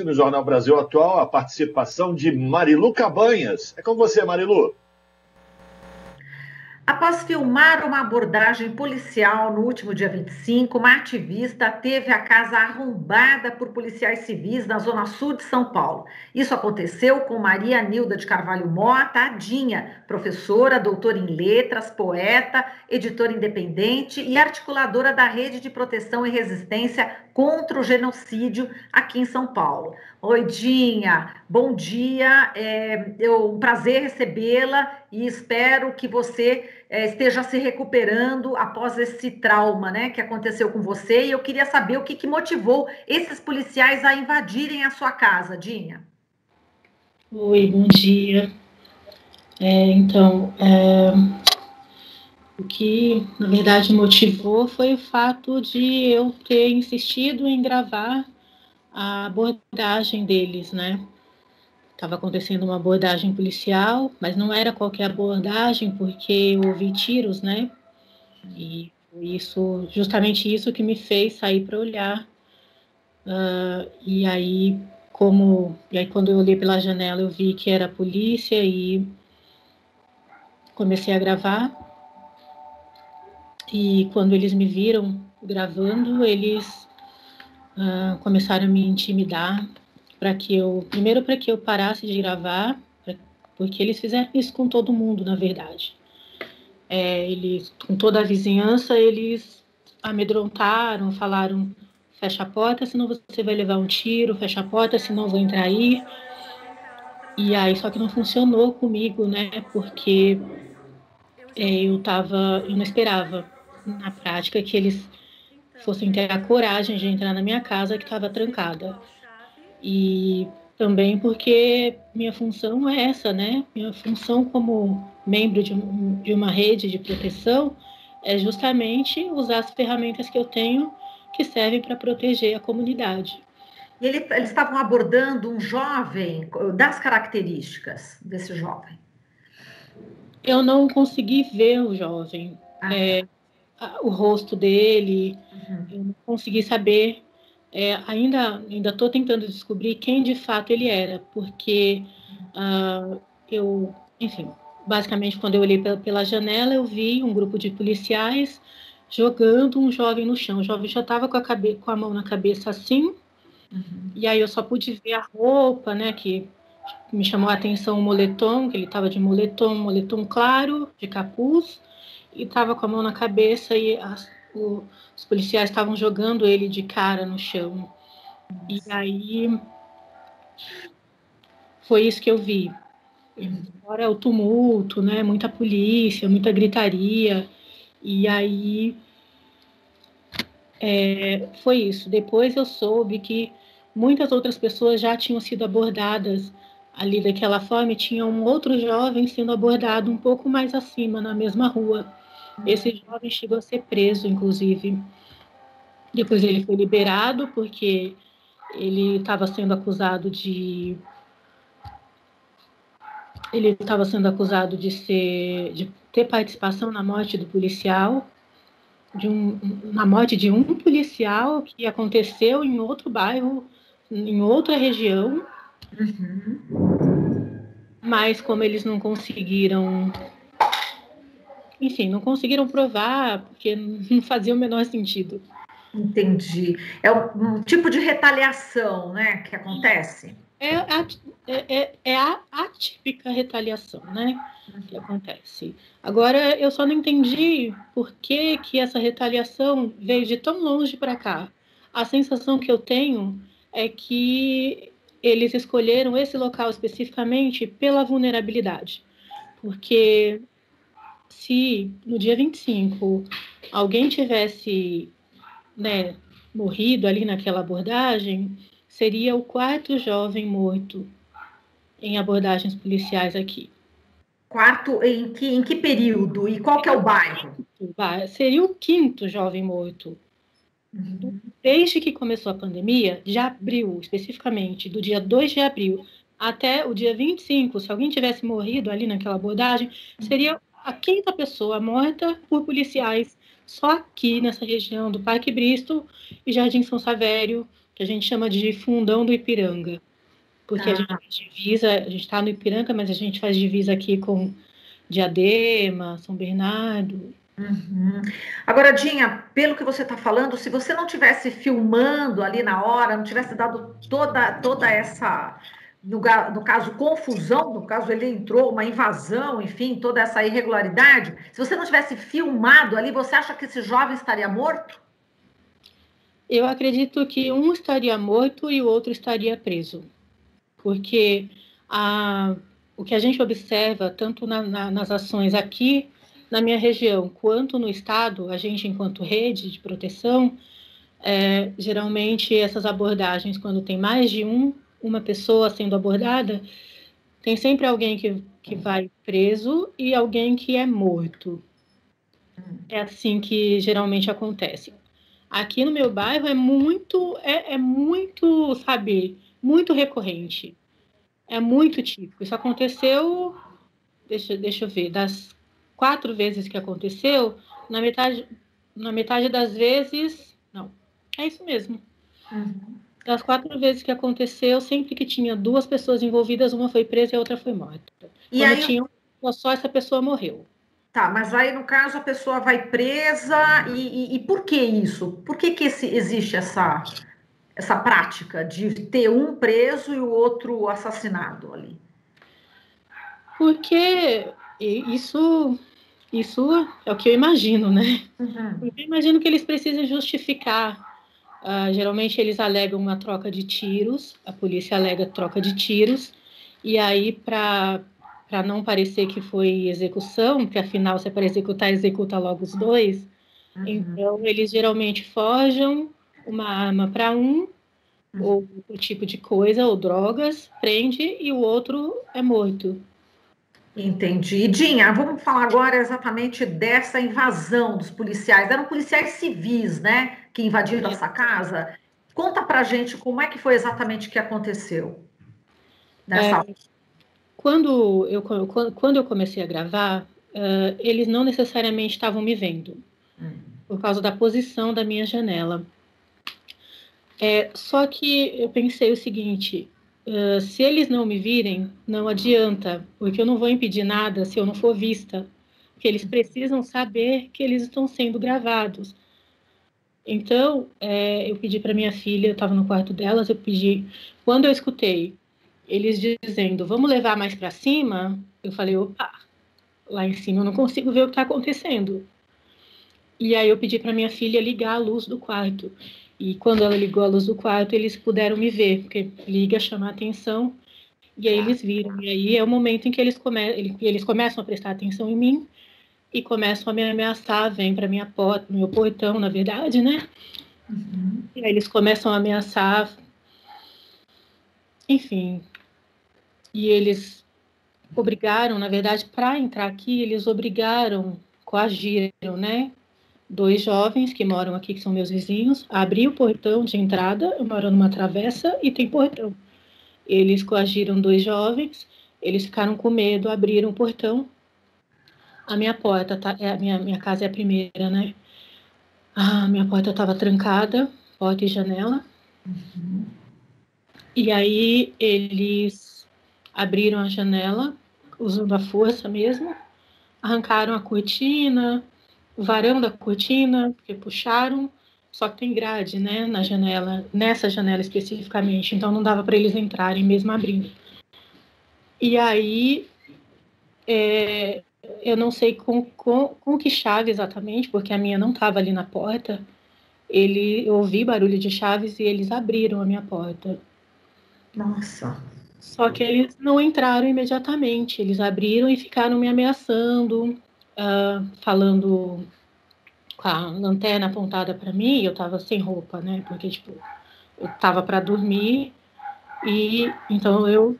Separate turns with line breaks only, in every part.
no Jornal Brasil Atual a participação de Marilu Cabanhas. É com você, Marilu.
Após filmar uma abordagem policial no último dia 25, uma ativista teve a casa arrombada por policiais civis na zona sul de São Paulo. Isso aconteceu com Maria Nilda de Carvalho Mota, a Dinha, professora, doutora em letras, poeta, editora independente e articuladora da Rede de Proteção e Resistência contra o Genocídio aqui em São Paulo. Oi, Dinha, bom dia, é um prazer recebê-la e espero que você esteja se recuperando após esse trauma, né, que aconteceu com você. E eu queria saber o que motivou esses policiais a invadirem a sua casa, Dinha.
Oi, bom dia. O que, na verdade, motivou foi o fato de eu ter insistido em gravar a abordagem deles, né? Estava acontecendo uma abordagem policial, mas não era qualquer abordagem, porque eu ouvi tiros, né? E isso, justamente isso que me fez sair para olhar. E aí, quando eu olhei pela janela, eu vi que era a polícia e comecei a gravar. E quando eles me viram gravando, eles começaram a me intimidar primeiro para que eu parasse de gravar, porque eles fizeram isso com todo mundo, na verdade. Eles, com toda a vizinhança, eles amedrontaram, falaram: fecha a porta, senão você vai levar um tiro, fecha a porta, senão eu vou entrar aí. E aí, só que não funcionou comigo, né? Porque eu não esperava, na prática, que eles fossem ter a coragem de entrar na minha casa que estava trancada. E também porque minha função é essa, né? Minha função como membro de uma rede de proteção é justamente usar as ferramentas que eu tenho que servem para proteger a comunidade.
E eles estavam abordando um jovem, das características desse jovem?
Eu não consegui ver o jovem, o rosto dele, eu não consegui saber. Ainda estou tentando descobrir quem de fato ele era, porque enfim, basicamente, quando eu olhei pela janela, eu vi um grupo de policiais jogando um jovem no chão. O jovem já estava com a mão na cabeça assim, e aí eu só pude ver a roupa, né, que me chamou a atenção o moletom, que ele estava de moletom claro, de capuz, e estava com a mão na cabeça e os policiais estavam jogando ele de cara no chão. E aí foi isso que eu vi. Fora o tumulto, né? Muita polícia, muita gritaria. E aí foi isso. Depois eu soube que muitas outras pessoas já tinham sido abordadas ali daquela forma e tinha um outro jovem sendo abordado um pouco mais acima, na mesma rua. Esse jovem chegou a ser preso, inclusive. Depois ele foi liberado porque ele estava sendo acusado de ter participação na morte do policial, na morte de um policial que aconteceu em outro bairro, em outra região. Mas como eles não conseguiram, enfim, não conseguiram provar, porque não fazia o menor sentido.
Entendi. É um tipo de retaliação, né, que acontece?
É a atípica retaliação, né, que acontece. Agora, eu só não entendi por que essa retaliação veio de tão longe para cá. A sensação que eu tenho é que eles escolheram esse local especificamente pela vulnerabilidade. Porque se no dia 25 alguém tivesse, né, morrido ali naquela abordagem, seria o quarto jovem morto em abordagens policiais aqui.
Quarto em que período? E qual que é o bairro?
Seria o quinto jovem morto. Desde que começou a pandemia, de abril, especificamente, do dia 2 de abril até o dia 25, se alguém tivesse morrido ali naquela abordagem, seria a quinta pessoa morta por policiais só aqui nessa região do Parque Bristol e Jardim São Savério, que a gente chama de Fundão do Ipiranga, porque a gente faz divisa, a gente está no Ipiranga, mas a gente faz divisa aqui com Diadema, São Bernardo.
Uhum. Agora, Dinha, pelo que você está falando, se você não tivesse filmando ali na hora, não tivesse dado toda essa, no caso, confusão, no caso, ele entrou, uma invasão, enfim, toda essa irregularidade, se você não tivesse filmado ali, você acha que esse jovem estaria morto?
Eu acredito que um estaria morto e o outro estaria preso, porque o que a gente observa, tanto nas ações aqui na minha região, quanto no estado, a gente, enquanto rede de proteção, geralmente essas abordagens, quando tem mais de uma pessoa sendo abordada, tem sempre alguém que vai preso e alguém que é morto. É assim que geralmente acontece. Aqui no meu bairro é muito, sabe, muito recorrente. É muito típico. Isso aconteceu, deixa eu ver, das 4 vezes que aconteceu, na metade das vezes, não, é isso mesmo. Das 4 vezes que aconteceu, sempre que tinha 2 pessoas envolvidas, uma foi presa e a outra foi morta.
E
quando
aí,
tinha uma só, essa pessoa morreu.
tá, mas aí no caso a pessoa vai presa e por que isso? Por que existe essa prática de ter um preso e o outro assassinado ali?
Porque isso é o que eu imagino, né?
Uhum.
Eu imagino que eles precisam justificar. Geralmente eles alegam uma troca de tiros, a polícia alega troca de tiros, e aí, para não parecer que foi execução, porque afinal, se é para executar, executa logo os dois.
Uhum.
Então, eles geralmente forjam uma arma para ou outro tipo de coisa, ou drogas, prende, e o outro é morto.
Entendi. Dinha, vamos falar agora exatamente dessa invasão dos policiais. Eram policiais civis, né, que invadiram essa casa. Conta pra gente como é que foi exatamente que aconteceu nessa hora.
Quando eu comecei a gravar, eles não necessariamente estavam me vendo, por causa da posição da minha janela. Só que eu pensei o seguinte, se eles não me virem, não adianta, porque eu não vou impedir nada se eu não for vista, porque eles precisam saber que eles estão sendo gravados. Então, eu pedi para minha filha, eu estava no quarto delas, quando eu escutei eles dizendo, vamos levar mais para cima, eu falei, opa, lá em cima eu não consigo ver o que está acontecendo. E aí eu pedi para minha filha ligar a luz do quarto. E quando ela ligou a luz do quarto, eles puderam me ver, porque liga, chama a atenção, e aí eles viram. E aí é o momento em que eles começam a prestar atenção em mim e começam a me ameaçar, vêm para minha porta, meu portão, na verdade, né?
Uhum.
E aí eles começam a ameaçar, enfim. E eles obrigaram, na verdade, para entrar aqui, eles coagiram, né? 2 jovens que moram aqui, que são meus vizinhos, a abrir o portão de entrada, eu moro numa travessa e tem portão. Eles coagiram 2 jovens, eles ficaram com medo, abriram o portão. A minha porta, minha casa é a primeira, né? A minha porta estava trancada, porta e janela.
Uhum.
E aí eles abriram a janela, usando a força mesmo, arrancaram a cortina, o varão da cortina, que puxaram, só que tem grade, né, na janela, nessa janela especificamente, então não dava para eles entrarem mesmo abrindo. E aí, eu não sei com que chave exatamente, porque a minha não estava ali na porta, eu ouvi barulho de chaves e eles abriram a minha porta.
Nossa.
Só que eles não entraram imediatamente, eles abriram e ficaram me ameaçando, falando com a lanterna apontada para mim, e eu estava sem roupa, né? Porque, tipo, eu estava para dormir e então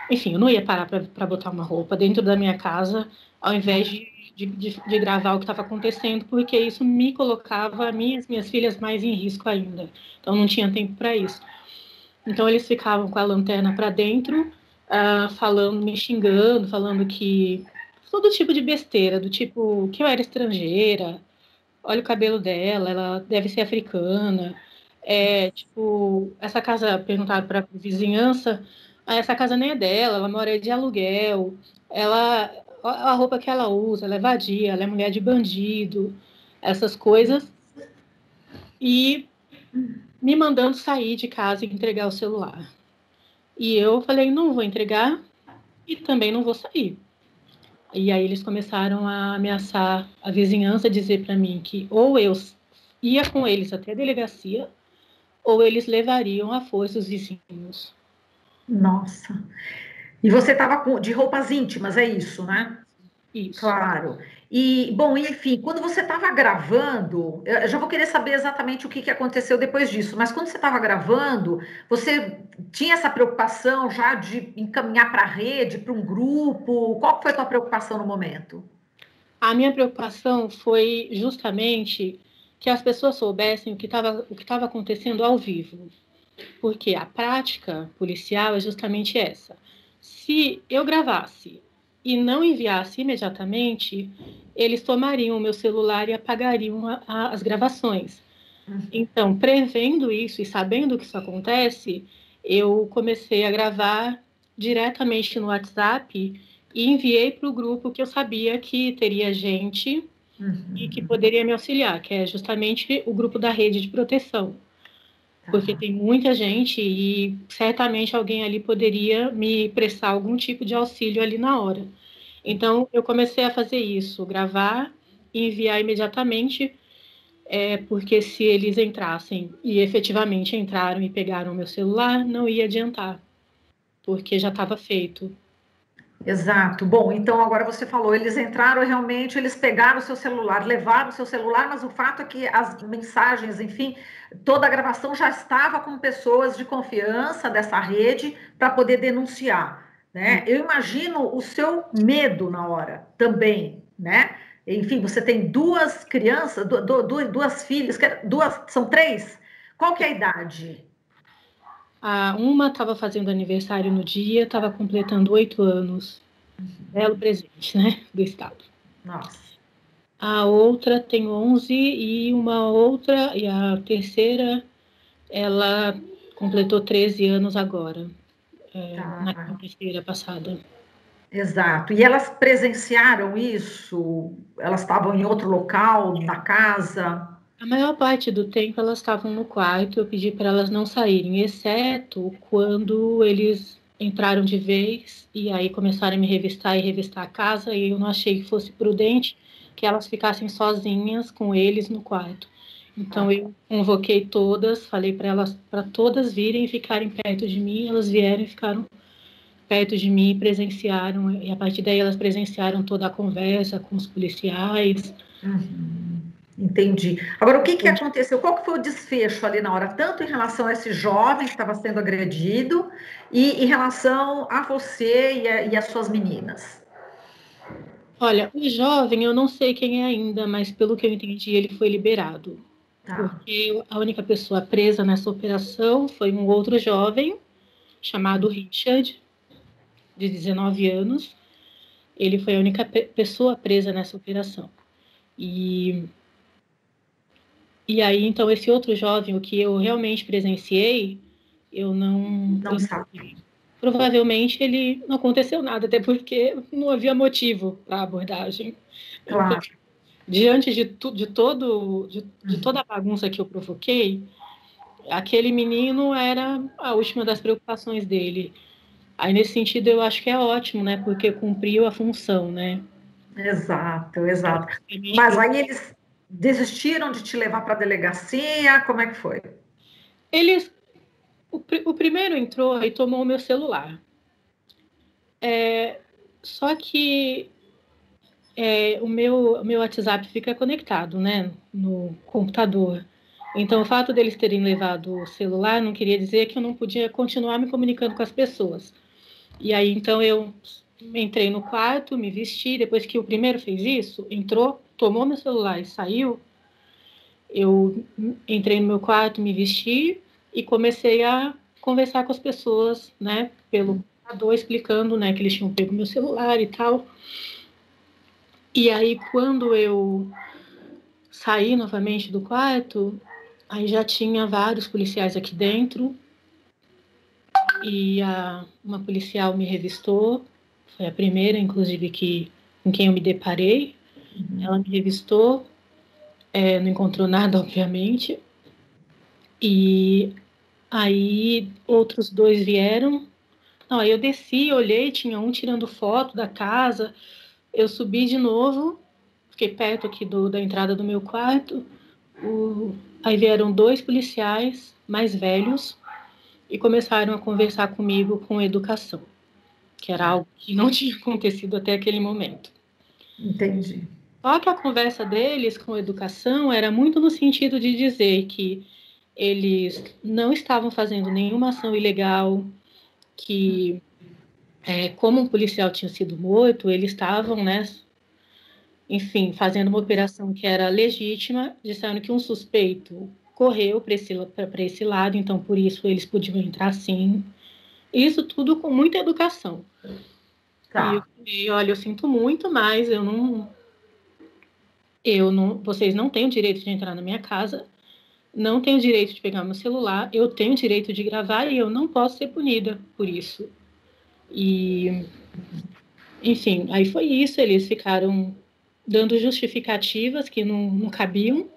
enfim, eu não ia parar para botar uma roupa dentro da minha casa, ao invés de gravar o que estava acontecendo, porque isso me colocava a mim e as minhas filhas mais em risco ainda. Então, não tinha tempo para isso. Então, eles ficavam com a lanterna para dentro, falando, me xingando, falando que todo tipo de besteira, do tipo que eu era estrangeira, olha o cabelo dela, ela deve ser africana, Tipo, essa casa, perguntaram para a vizinhança, essa casa nem é dela, ela mora de aluguel, a roupa que ela usa, ela é vadia, ela é mulher de bandido, essas coisas, e me mandando sair de casa e entregar o celular. E eu falei, não vou entregar e também não vou sair. E aí eles começaram a ameaçar a vizinhança, dizer para mim que ou eu ia com eles até a delegacia, ou eles levariam à força os vizinhos.
Nossa. E você estava de roupas íntimas, é isso, né?
Isso.
Claro. E, bom, enfim, quando você estava gravando, eu já vou querer saber exatamente o que aconteceu depois disso, mas quando você estava gravando, você tinha essa preocupação já de encaminhar para a rede, para um grupo? Qual foi a tua preocupação no momento?
A minha preocupação foi justamente que as pessoas soubessem o que estava acontecendo ao vivo, porque a prática policial é justamente essa. Se eu gravasse e não enviasse imediatamente, eles tomariam o meu celular e apagariam as gravações. Então, prevendo isso e sabendo que isso acontece, eu comecei a gravar diretamente no WhatsApp e enviei para o grupo que eu sabia que teria gente e que poderia me auxiliar, que é justamente o grupo da rede de proteção. Porque tem muita gente e certamente alguém ali poderia me prestar algum tipo de auxílio ali na hora. Então, eu comecei a fazer isso, gravar e enviar imediatamente, porque se eles entrassem e efetivamente entraram e pegaram o meu celular, não ia adiantar, porque já estava feito.
Exato. Bom, então agora você falou, eles entraram realmente, eles pegaram o seu celular, levaram o seu celular, mas o fato é que as mensagens, enfim, toda a gravação já estava com pessoas de confiança dessa rede para poder denunciar, né? Eu imagino o seu medo na hora também, né? Enfim, você tem duas crianças, duas filhas, são três? Qual que é a idade?
Uma estava fazendo aniversário no dia, estava completando 8 anos. Belo presente, né, do Estado.
Nossa.
A outra tem 11 e a terceira, ela completou 13 anos agora, na
Tá.
quinta-feira passada.
Exato. E elas presenciaram isso? Elas estavam em outro local, na casa?
A maior parte do tempo elas estavam no quarto, eu pedi para elas não saírem, exceto quando eles entraram de vez e aí começaram a me revistar e revistar a casa, e eu não achei que fosse prudente que elas ficassem sozinhas com eles no quarto. Então eu convoquei todas, falei para elas, para todas virem e ficarem perto de mim, elas vieram e ficaram perto de mim e presenciaram, e a partir daí elas presenciaram toda a conversa com os policiais.
Entendi. Agora, o que aconteceu? Qual que foi o desfecho ali na hora, tanto em relação a esse jovem que estava sendo agredido e em relação a você e as suas meninas?
Olha, o jovem, eu não sei quem é ainda, mas pelo que eu entendi, ele foi liberado.
Tá.
Porque a única pessoa presa nessa operação foi um outro jovem, chamado Richard, de 19 anos. Ele foi a única pessoa presa nessa operação. E aí, então, esse outro jovem, o que eu realmente presenciei, eu não
Sabe.
sei. Provavelmente ele não aconteceu nada, até porque não havia motivo para a abordagem. Então,
Claro.
diante de toda a bagunça que eu provoquei, aquele menino era a última das preocupações dele. Aí, nesse sentido, eu acho que é ótimo, né? Porque cumpriu a função, né?
Exato, exato. Mas aí eles desistiram de te levar para a delegacia? Como é que foi?
Eles, o primeiro entrou e tomou o meu celular. Só que o meu WhatsApp fica conectado, né? No computador. Então, o fato deles terem levado o celular não queria dizer que eu não podia continuar me comunicando com as pessoas. E aí, então, eu entrei no quarto, me vesti. Depois que o primeiro fez isso, entrou, tomou meu celular e saiu, eu entrei no meu quarto, me vesti e comecei a conversar com as pessoas, né? Pelo computador, explicando, né? Que eles tinham pego meu celular e tal. E aí, quando eu saí novamente do quarto, Aí já tinha vários policiais aqui dentro, e uma policial me revistou, foi a primeira, inclusive, com quem eu me deparei. Ela me revistou, não encontrou nada, obviamente, e aí outros 2 vieram. Não, aí eu desci, olhei, tinha um tirando foto da casa, eu subi de novo, fiquei perto aqui da entrada do meu quarto, aí vieram 2 policiais mais velhos e começaram a conversar comigo com educação, que era algo que não tinha acontecido até aquele momento.
Entendi.
Só que a conversa deles com educação era muito no sentido de dizer que eles não estavam fazendo nenhuma ação ilegal, que como um policial tinha sido morto, eles estavam, né, enfim, fazendo uma operação que era legítima, disseram que um suspeito correu para esse lado, então por isso eles podiam entrar sim. Isso tudo com muita educação.
Tá.
E eu falei, olha, eu sinto muito, mas vocês não têm o direito de entrar na minha casa, não têm o direito de pegar meu celular, eu tenho o direito de gravar e eu não posso ser punida por isso. E, enfim, aí foi isso, eles ficaram dando justificativas que não cabiam.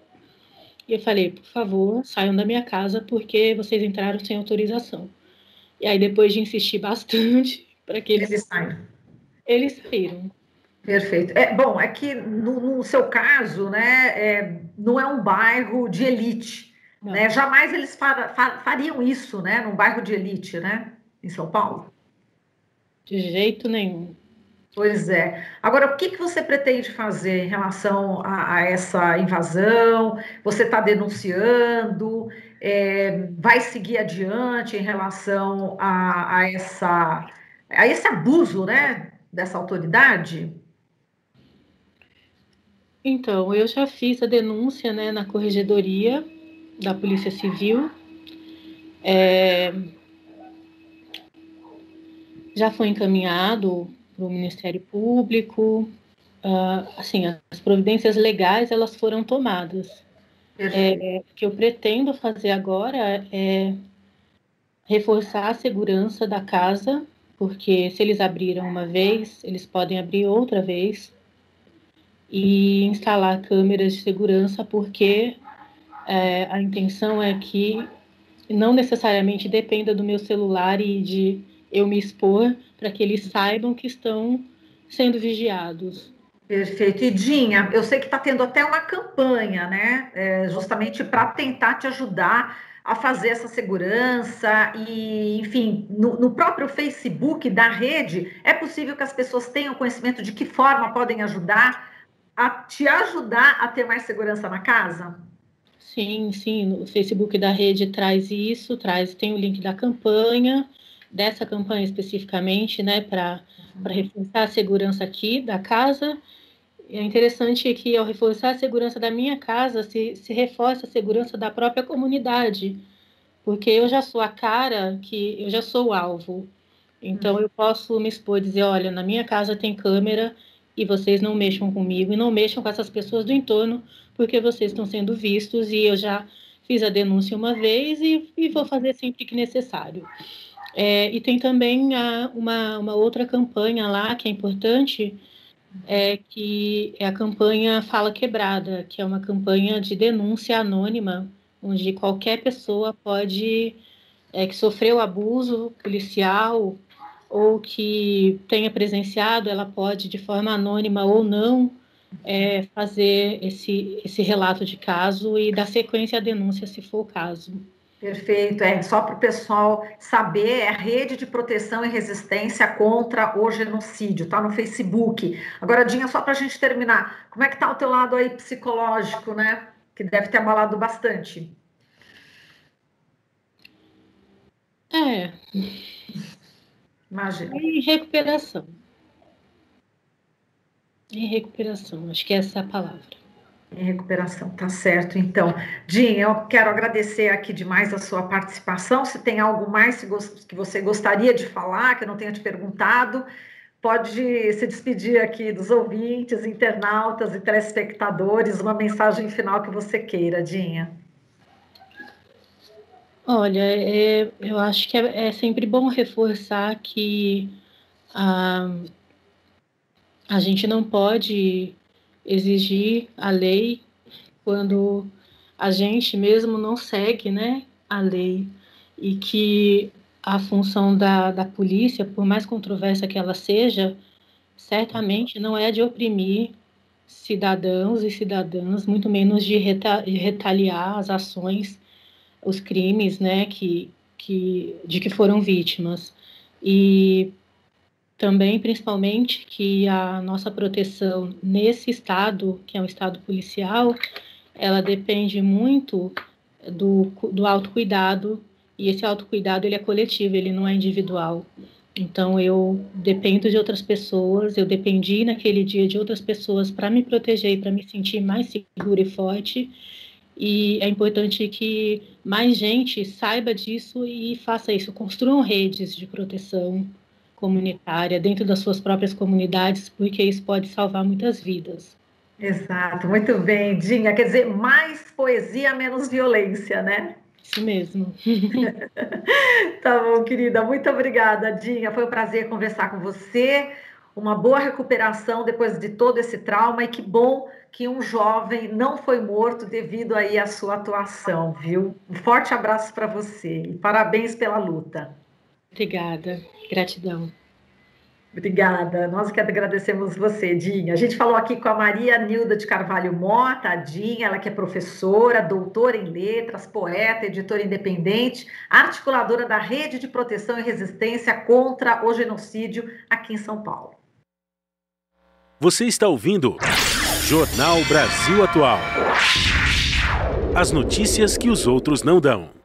E eu falei, por favor, saiam da minha casa porque vocês entraram sem autorização. E aí, depois de insistir bastante para que eles
saíram.
Eles saíram.
Perfeito. Bom, é que no seu caso, né, não é um bairro de elite, né? Jamais eles fariam isso, né, num bairro de elite, né, em São Paulo.
De jeito nenhum.
Pois é. Agora, o que você pretende fazer em relação a essa invasão? Você está denunciando? Vai seguir adiante em relação a esse abuso, né, dessa autoridade?
Então, eu já fiz a denúncia, né, na corregedoria da Polícia Civil. Já foi encaminhado para o Ministério Público. Assim, as providências legais elas foram tomadas. O que eu pretendo fazer agora é reforçar a segurança da casa, porque se eles abriram uma vez, eles podem abrir outra vez, e instalar câmeras de segurança, porque a intenção é que não necessariamente dependa do meu celular e de eu me expor para que eles saibam que estão sendo vigiados.
Perfeito. E Dinha, eu sei que está tendo até uma campanha, né? Justamente para tentar te ajudar a fazer essa segurança e, enfim, no próprio Facebook da rede, é possível que as pessoas tenham conhecimento de que forma podem ajudar a te ajudar a ter mais segurança na casa?
Sim, o Facebook da rede traz isso, tem o link da campanha, dessa campanha especificamente, né, para reforçar a segurança aqui da casa. É interessante que, ao reforçar a segurança da minha casa, se reforça a segurança da própria comunidade, porque eu já sou a cara, que eu já sou o alvo. Então, eu posso me expor e dizer, olha, na minha casa tem câmera e vocês não mexam comigo e não mexam com essas pessoas do entorno, porque vocês estão sendo vistos e eu já fiz a denúncia uma vez e vou fazer sempre que necessário. E tem também uma outra campanha lá que é importante, que é a campanha Fala Quebrada, que é uma campanha de denúncia anônima, onde qualquer pessoa pode, que sofreu abuso policial ou que tenha presenciado, ela pode, de forma anônima ou não, fazer esse relato de caso e dar sequência à denúncia, se for o caso.
Perfeito, só para o pessoal saber, é a Rede de Proteção e Resistência contra o Genocídio, tá no Facebook. Agora, Dinha, só para a gente terminar, como é que tá o teu lado aí psicológico, né? Que deve ter abalado bastante. Imagina.
Em recuperação. Acho que essa é a palavra.
Em recuperação, tá certo. Então, Dinha, eu quero agradecer aqui demais a sua participação. Se tem algo mais que você gostaria de falar, que eu não tenha te perguntado, pode se despedir aqui dos ouvintes, internautas e telespectadores, uma mensagem final que você queira, Dinha.
Olha, eu acho que é sempre bom reforçar que a gente não pode exigir a lei quando a gente mesmo não segue, né, a lei, e que a função da polícia, por mais controversa que ela seja, certamente não é de oprimir cidadãos e cidadãs, muito menos de retaliar as ações, os crimes, né, de que foram vítimas. E também, principalmente, que a nossa proteção nesse estado, que é um estado policial, ela depende muito do autocuidado, e esse autocuidado ele é coletivo, ele não é individual. Então, eu dependo de outras pessoas, eu dependi naquele dia de outras pessoas para me proteger e para me sentir mais segura e forte, e é importante que mais gente saiba disso e faça isso, construam redes de proteção comunitária dentro das suas próprias comunidades, porque isso pode salvar muitas vidas.
Exato, muito bem, Dinha. Quer dizer, mais poesia, menos violência, né?
Isso mesmo.
Tá bom, querida. Muito obrigada, Dinha. Foi um prazer conversar com você. Uma boa recuperação depois de todo esse trauma e que bom que um jovem não foi morto devido aí à sua atuação, viu? Um forte abraço para você e parabéns pela luta.
Obrigada. Gratidão.
Obrigada, nós que agradecemos você, Dinha. A gente falou aqui com a Maria Nilda de Carvalho Mota, a Dinha, ela que é professora, doutora em letras, poeta, editora independente, articuladora da Rede de Proteção e Resistência contra o Genocídio aqui em São Paulo.
Você está ouvindo Jornal Brasil Atual. As notícias que os outros não dão.